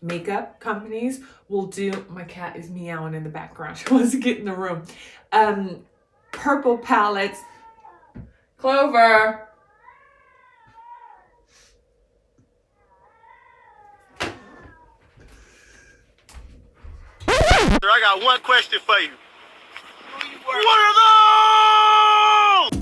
makeup companies will do, my cat is meowing in the background, she wants to get in the room, purple palettes. Clover. I got one question for you. What are those?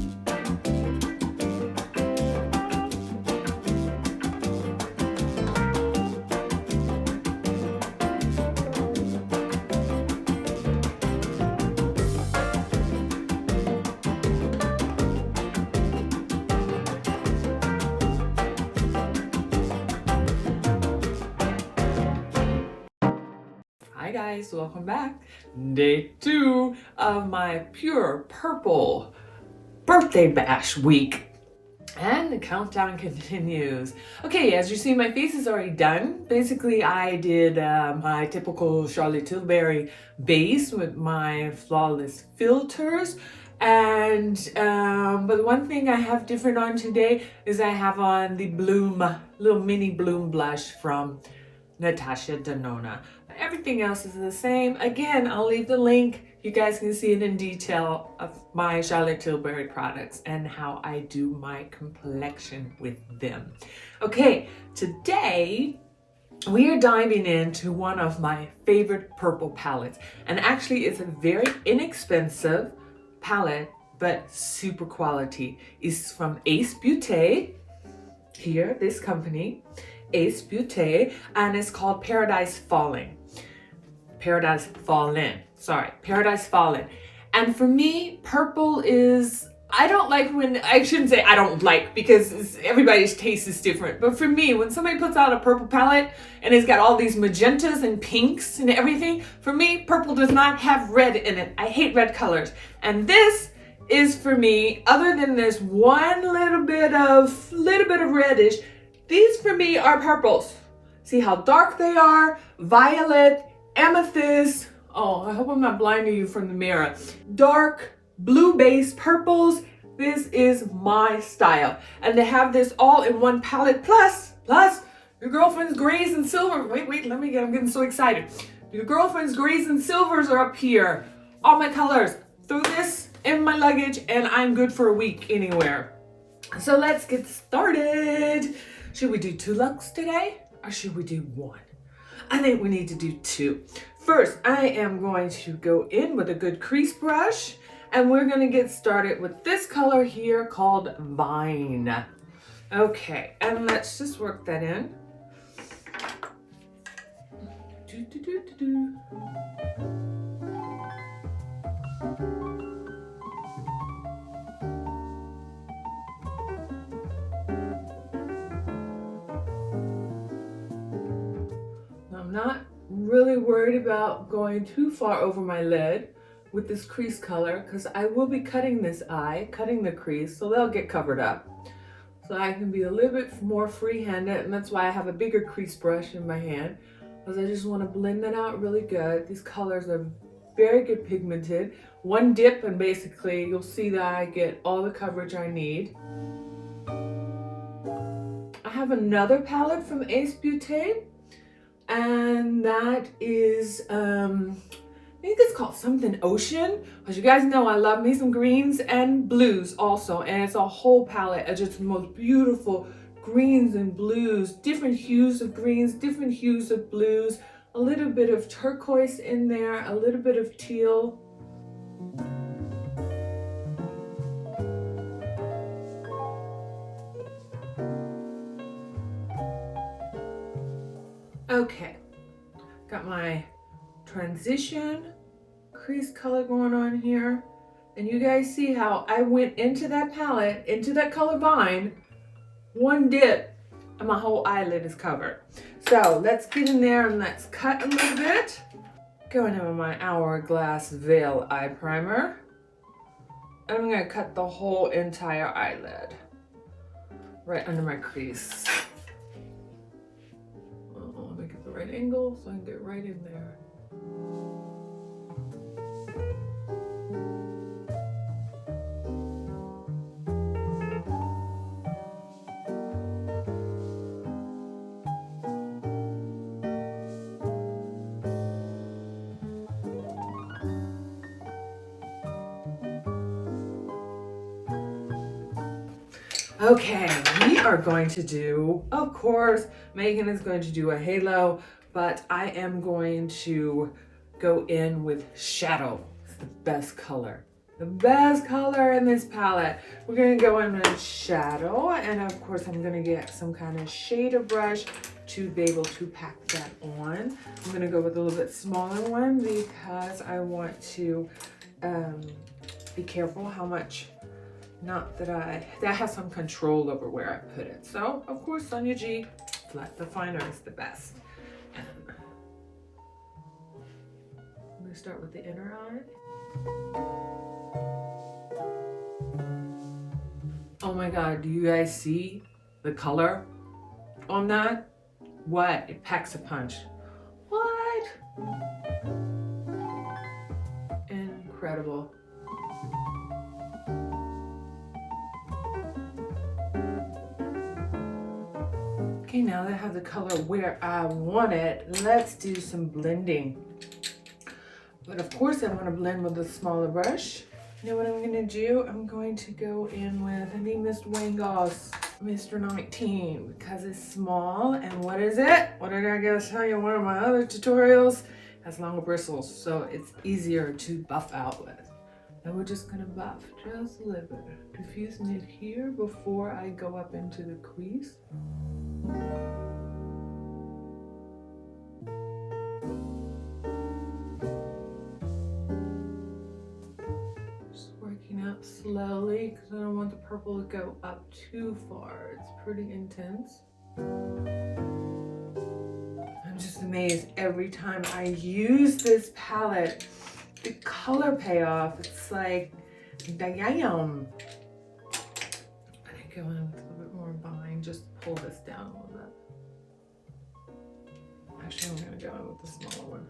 Hi guys, welcome back. Day 2 of my pure purple birthday bash week. And the countdown continues. Okay, as you see, my face is already done. Basically, I did my typical Charlotte Tilbury base with my flawless filters. And but one thing I have different on today is I have on the Bloom, little mini Bloom blush from Natasha Denona. Everything else is the same. Again, I'll leave the link. You guys can see it in detail of my Charlotte Tilbury products and how I do my complexion with them. Okay, today we are diving into one of my favorite purple palettes. And actually it's a very inexpensive palette, but super quality. It's from Ace Beauté, here, this company. Ace Beauté, and it's called Paradise Fallen. Paradise Fallen. And for me, purple is, I don't like when, I shouldn't say I don't like because everybody's taste is different. But for me, when somebody puts out a purple palette and it's got all these magentas and pinks and everything, for me, purple does not have red in it. I hate red colors. And this is for me, other than this one little bit of reddish, these for me are purples. See how dark they are? Violet, amethyst. Oh, I hope I'm not blinding you from the mirror. Dark, blue-based purples. This is my style. And to have this all in one palette, plus your girlfriend's grays and silver. Wait, I'm getting so excited. Your girlfriend's grays and silvers are up here. All my colors. Throw this in my luggage and I'm good for a week anywhere. So let's get started. Should we do 2 looks today or should we do 1? I think we need to do 2. First, I am going to go in with a good crease brush and we're going to get started with this color here called Vine. Okay, and let's just work that in. I'm not really worried about going too far over my lid with this crease color because I will be cutting this eye, cutting the crease, so they'll get covered up. So I can be a little bit more free-handed, and that's why I have a bigger crease brush in my hand, because I just want to blend that out really good. These colors are very good pigmented. One dip and basically you'll see that I get all the coverage I need. I have another palette from Ace Beauté, and that is I think it's called something Ocean. As you guys know, I love me some greens and blues also, and it's a whole palette of just the most beautiful greens and blues, different hues of greens, different hues of blues, a little bit of turquoise in there, a little bit of teal. Okay, got my transition crease color going on here, and you guys see how I went into that palette, into that color Vine, one dip, and my whole eyelid is covered. So let's get in there and let's cut a little bit. Going in with my Hourglass Veil Eye Primer. And I'm gonna cut the whole entire eyelid right under my crease. Let me get the right angle so I can get right in there. Okay, we are going to do, of course, Megan is going to do a halo, but I am going to go in with shadow. It's the best color. The best color in this palette. We're gonna go in with shadow, and of course I'm gonna get some kind of shader brush to be able to pack that on. I'm gonna go with a little bit smaller one because I want to be careful how much, not that that has some control over where I put it. So of course Sonia G, flat definer is the best. And I'm gonna start with the inner eye. Oh my God, do you guys see the color on that? What? It packs a punch. What? Incredible. Okay, now that I have the color where I want it, let's do some blending. But of course I want to blend with a smaller brush. You know what I'm gonna do? I'm going to go in with, I think, Mr. Wayne Goss, Mr. 19, because it's small. And what is it? What did I guess tell you in one of my other tutorials? It has longer bristles, so it's easier to buff out with. And we're just gonna buff just a little bit. Diffusing it here before I go up into the crease. Up slowly because I don't want the purple to go up too far. It's pretty intense. I'm just amazed every time I use this palette. The color payoff, it's like damn. I think go in with a little bit more bind, just pull this down a little bit. Actually, I'm gonna go in with the smaller one.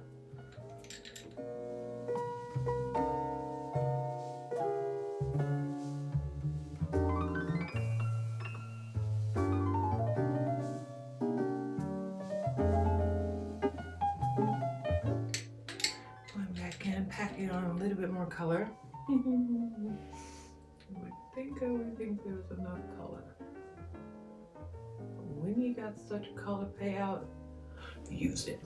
Packing on a little bit more color. I would think there's enough color. But when you got such a color payout, use it.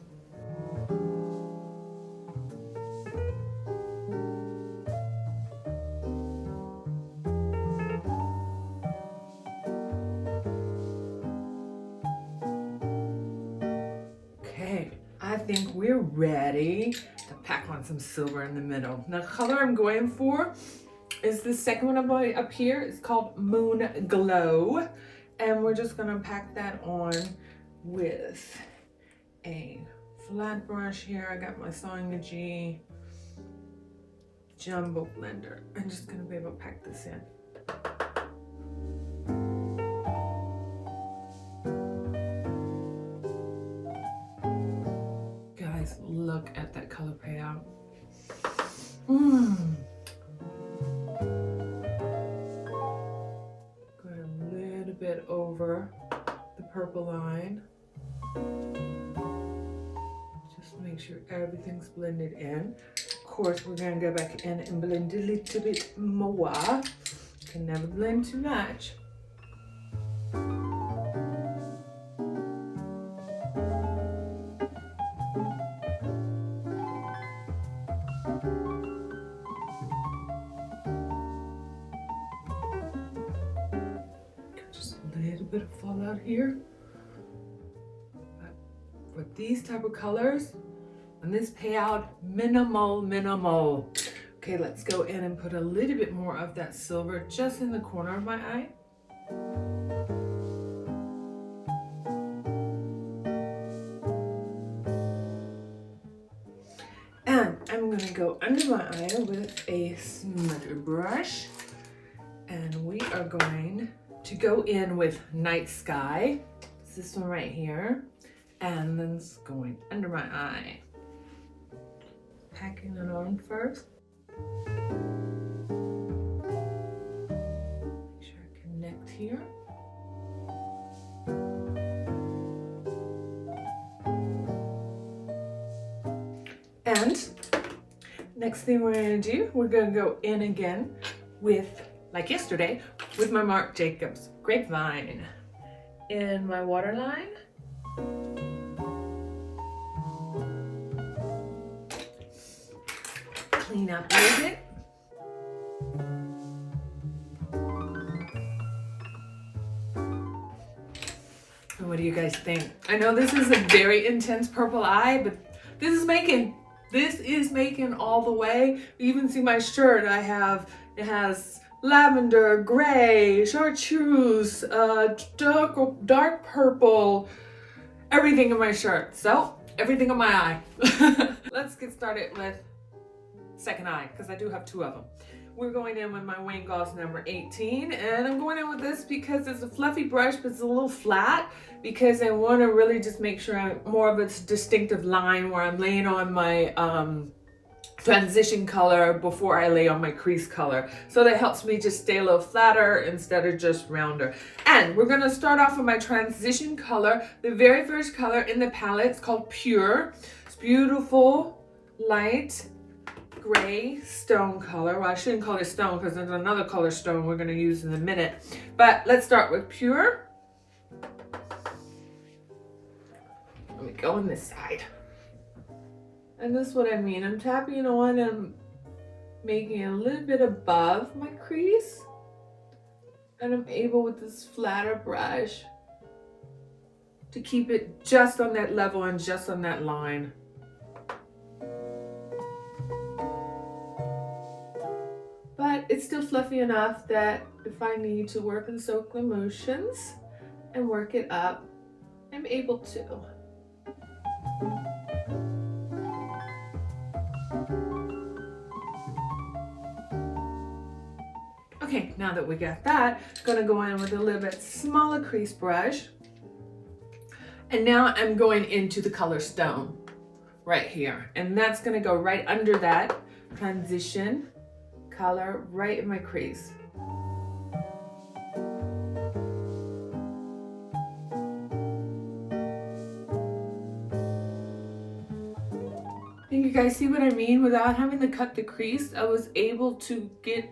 Okay, I think we're ready to pack on some silver in the middle. The color I'm going for is the second one up here. It's called Moon Glow. And we're just gonna pack that on with a flat brush here. I got my Sonia G Jumbo Blender. I'm just gonna be able to pack this in. Look at that color payout. Going a little bit over the purple line. Just make sure everything's blended in. Of course, we're gonna go back in and blend a little bit more. Can never blend too much. Bit of fallout here, but for these type of colors and this payout, minimal. Okay, let's go in and put a little bit more of that silver just in the corner of my eye. And I'm gonna go under my eye with a smudger brush, and we are going to go in with Night Sky. It's this one right here. And then it's going under my eye. Packing it on first. Make sure I connect here. And next thing we're gonna do, we're gonna go in again with, like yesterday, with my Marc Jacobs Grapevine in my waterline. Clean up a little bit. What do you guys think? I know this is a very intense purple eye, but this is making all the way. You even see my shirt. It has lavender, gray, chartreuse, dark purple, everything in my shirt. So everything on my eye. Let's get started with second eye, because I do have two of them. We're going in with my Wayne Goss number 18, and I'm going in with this because it's a fluffy brush, but it's a little flat, because I want to really just make sure I'm more of its distinctive line where I'm laying on my transition color before I lay on my crease color. So that helps me just stay a little flatter instead of just rounder. And we're going to start off with my transition color. The very first color in the palette is called Pure. It's beautiful, light gray stone color. Well, I shouldn't call it stone because there's another color stone we're going to use in a minute. But let's start with Pure. Let me go on this side. And this is what I mean. I'm tapping on and making it a little bit above my crease. And I'm able with this flatter brush to keep it just on that level and just on that line. But it's still fluffy enough that if I need to work and soak the motions and work it up, I'm able to. Okay, now that we got that, I'm gonna go in with a little bit smaller crease brush. And now I'm going into the color Stone right here. And that's gonna go right under that transition color right in my crease. Think you guys see what I mean? Without having to cut the crease, I was able to get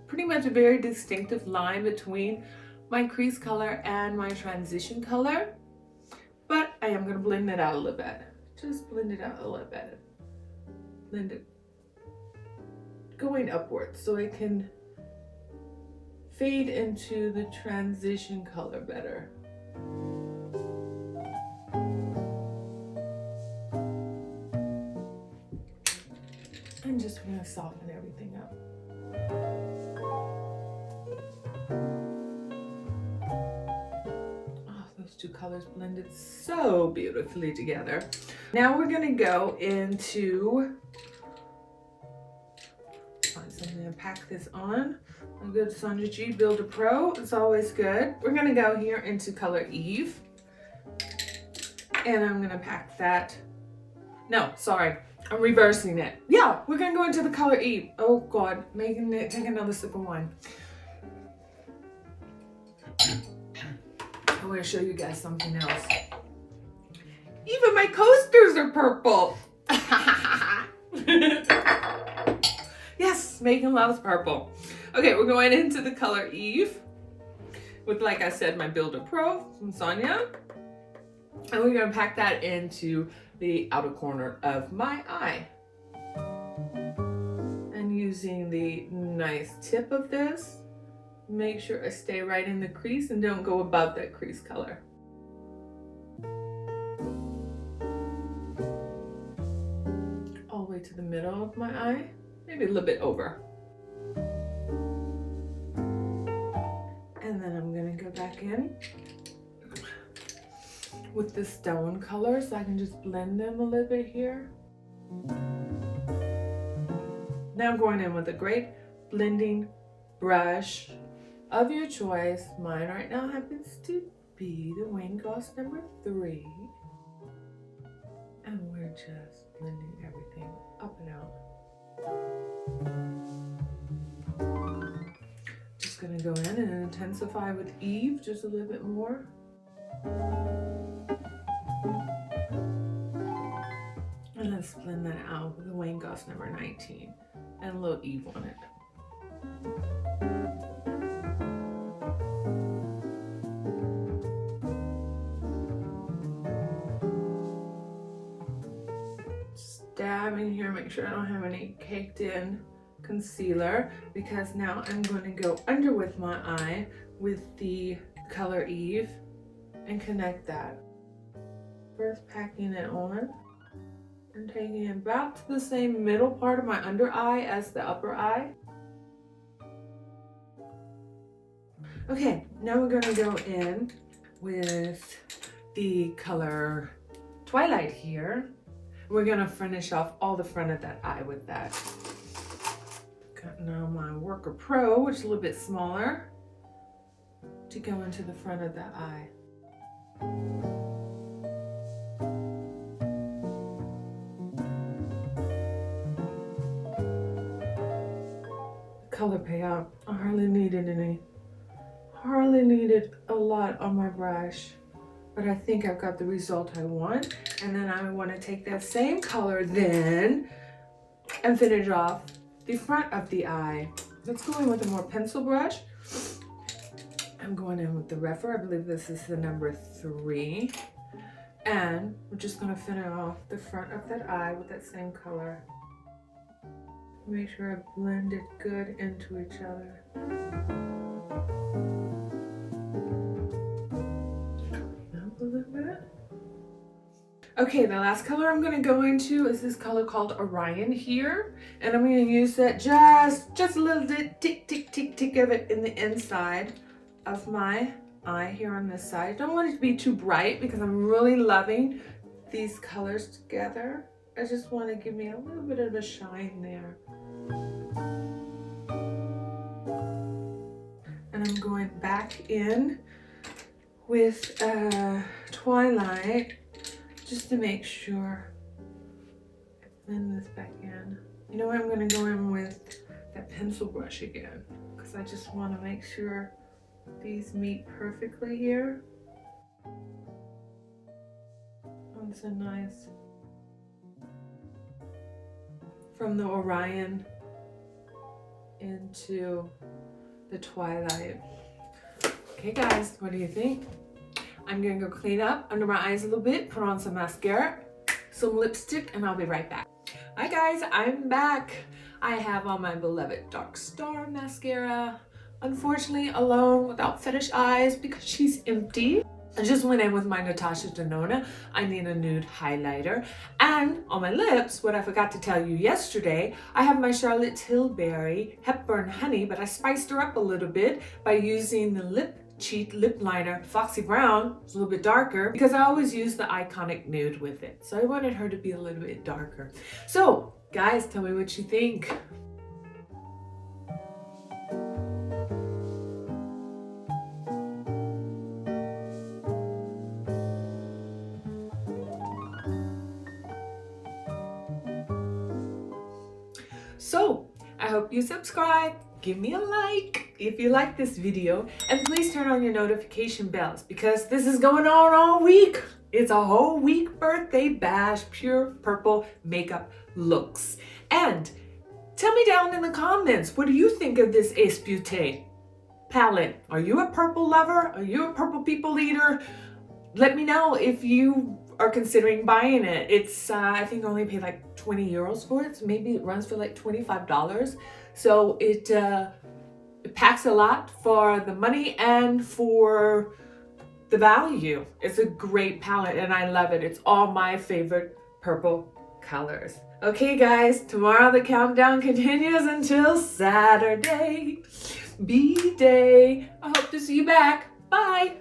pretty much a very distinctive line between my crease color and my transition color. But I am going to blend it out a little bit. Just blend it out a little bit. Blend it going upwards so it can fade into the transition color better. I'm just going to soften everything up. Oh, those two colors blended so beautifully together. Now we're going to go into, so I'm going to pack this on. A good Sandra G Builder Pro. It's always good. We're going to go here into color Eve. And I'm going to pack that. No, sorry. I'm reversing it. Yeah, we're going to go into the color Eve. Oh God, making it, take another sip of wine. I'm going to show you guys something else. Even my coasters are purple. Yes, making loves purple. Okay, we're going into the color Eve with, like I said, my Builder Pro from Sonia. And we're going to pack that into the outer corner of my eye. And using the nice tip of this, make sure I stay right in the crease and don't go above that crease color. All the way to the middle of my eye, maybe a little bit over. And then I'm going to go back in with the stone color so I can just blend them a little bit here. Now I'm going in with a great blending brush of your choice. Mine right now happens to be the Wayne Goss number 3. And we're just blending everything up and out. Just gonna go in and intensify with Eve just a little bit more. And let's blend that out with the Wayne Goss number 19 and a little Eve on it. dab in here, make sure I don't have any caked in concealer, because now I'm going to go under with my eye with the color Eve and connect that. First packing it on and taking it about to the same middle part of my under eye as the upper eye. Okay, now we're going to go in with the color Twilight here. We're going to finish off all the front of that eye with that. Got now my Worker Pro, which is a little bit smaller, to go into the front of that eye. Color payout, I hardly needed any. Hardly needed a lot on my brush, but I think I've got the result I want. And then I want to take that same color then and finish off the front of the eye. Let's go in with a more pencil brush. I'm going in with the Refer. I believe this is the number 3. And we're just going to finish off the front of that eye with that same color. Make sure I blend it good into each other. Up a little bit. Okay, the last color I'm going to go into is this color called Orion here. And I'm going to use that just a little bit, tick, tick, tick, tick of it in the inside of my eye here on this side. Don't want it to be too bright because I'm really loving these colors together. I just want to give me a little bit of a shine there. And I'm going back in with Twilight just to make sure I blend this back in. You know what, I'm going to go in with that pencil brush again because I just want to make sure these meet perfectly here. That's a nice, from the Orion into the Twilight. Okay guys, what do you think? I'm gonna go clean up under my eyes a little bit, put on some mascara, some lipstick, and I'll be right back. Hi guys, I'm back. I have on my beloved Dark Star mascara. Unfortunately alone without Fetish Eyes because she's empty. I just went in with my Natasha Denona. I need a nude highlighter. And on my lips, what I forgot to tell you yesterday, I have my Charlotte Tilbury Hepburn Honey, but I spiced her up a little bit by using the Lip Cheat Lip Liner Foxy Brown. It's a little bit darker because I always use the iconic nude with it. So I wanted her to be a little bit darker. So guys, tell me what you think. So, I hope you subscribe, give me a like if you like this video, and please turn on your notification bells because this is going on all week. It's a whole week birthday bash, pure purple makeup looks. And tell me down in the comments, what do you think of this Ace Beauté palette? Are you a purple lover? Are you a purple people eater? Let me know if you are considering buying it. It's I think I only paid like 20 euros for it, so maybe it runs for like $25. So it packs a lot for the money and for the value. It's a great palette and I love it. It's all my favorite purple colors. Okay guys, tomorrow the countdown continues until Saturday, B-Day. I hope to see you back. Bye.